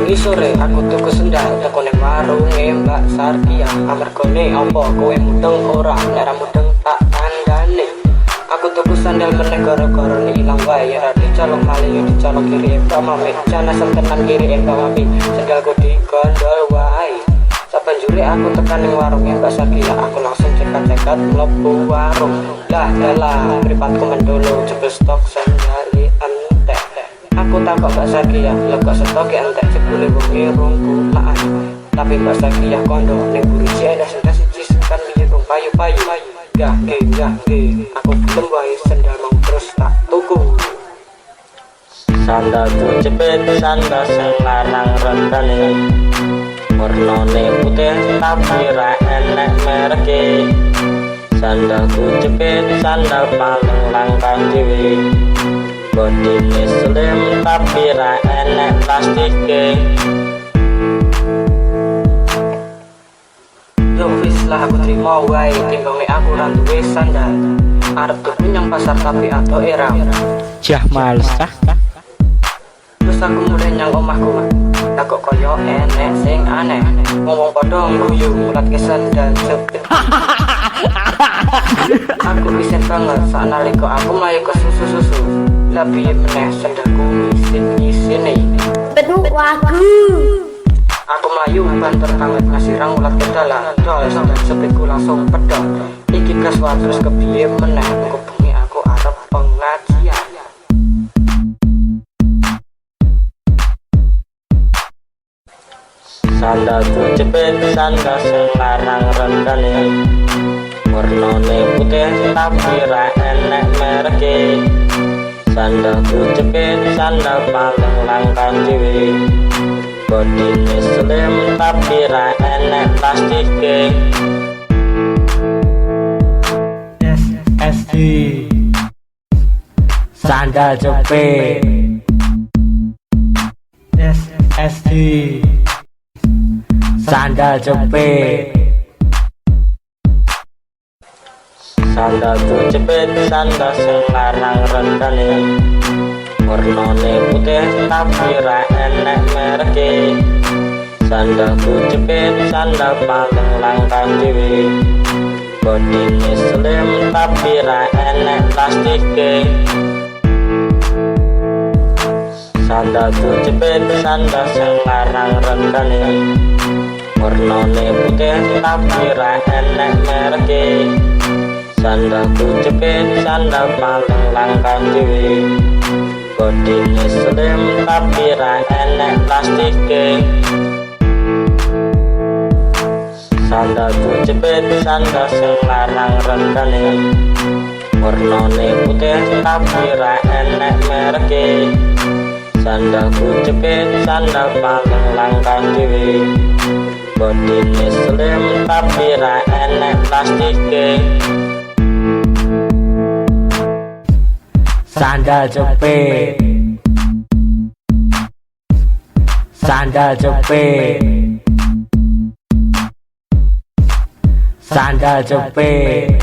Wengi sore aku tuku sendal teko ning warunge Mbak Sarkia. Amargane apa kowe mudeng ora? Nek mudeng tak tandane. Aku tuku sandal meneh gara-gara ilang wae. Ora dicolong malih yo dicolong kiri Mbak Mami. Jana sentenan kiri Mbak Mami. Sandalku digondol wae. Sabanjure aku tekan ning warunge Mbak Sarkia. Aku langsung cekat-cekat mlebu warung. Lah dalah mripatku mendolo jebul stok sandal entek. Aku takok Mbak Sarkia, lha kok stok entek jebule wong irung kulaan. Tapi Mbak Sarkia kondo ning buriji ana sendal siji kan mirung payu-payu. Gah aku belum wae sendal mau terus tak tuku. Sandalku jepit sandal sing larang rendane. Warnane putih tapi ra enek mereke. Sandalku jepit sandal paling langka dhewe. Bodine slim tapi ra enek plastike. Yo wis lah aku trimo wae timbang nek aku ra duwe sandal. Arep tuku nyang pasar tapi ato era. Jah males tah. Terus aku mulai nyang omahku. Takok koyo enek sing aneh. Ngomong padha guyu mulat ke sandal jepit. Aku isin banget sanalika aku mlayu ke susu-susu. Lah piye meneh sandalku isin-isine. Penuh wagu. Aku mlayu banter banget ngasirang ulat ke dalan. Dol sandal jepitku langsung pedhot. Iki gas wae terus kepiye meneh engko bengi aku arep pengajian. Sandalku jepit sandal sing larang rendane. Warnane putih tapi ra enek mereke. Sandalku jepit sandal paling langka dhewe. Bodine slim tapi ra enek plastike. SD sandal jepit. SD sandal jepit. Sandalku jepit sandal sing larang rendane. Warnane putih tapi ra enek mereke. Sandalku jepit sandal paling langka dhewe. Bodine slim tapi ra enek plastike. Sandalku jepit sandal sing larang rendane. Warnane putih tapi ra enek mereke. Sandalku jepit sandal paling langka dhewe. Bodine slim tapi ra enek plastike. Sandalku jepit sandal sing larang rendane. Warnane putih tapi ra enek mereke. Sandalku jepit sandal paling langka dhewe. Bodine slim tapi ra enek plastike. Sandal jepit. Sandal jepit. Sandal jepit.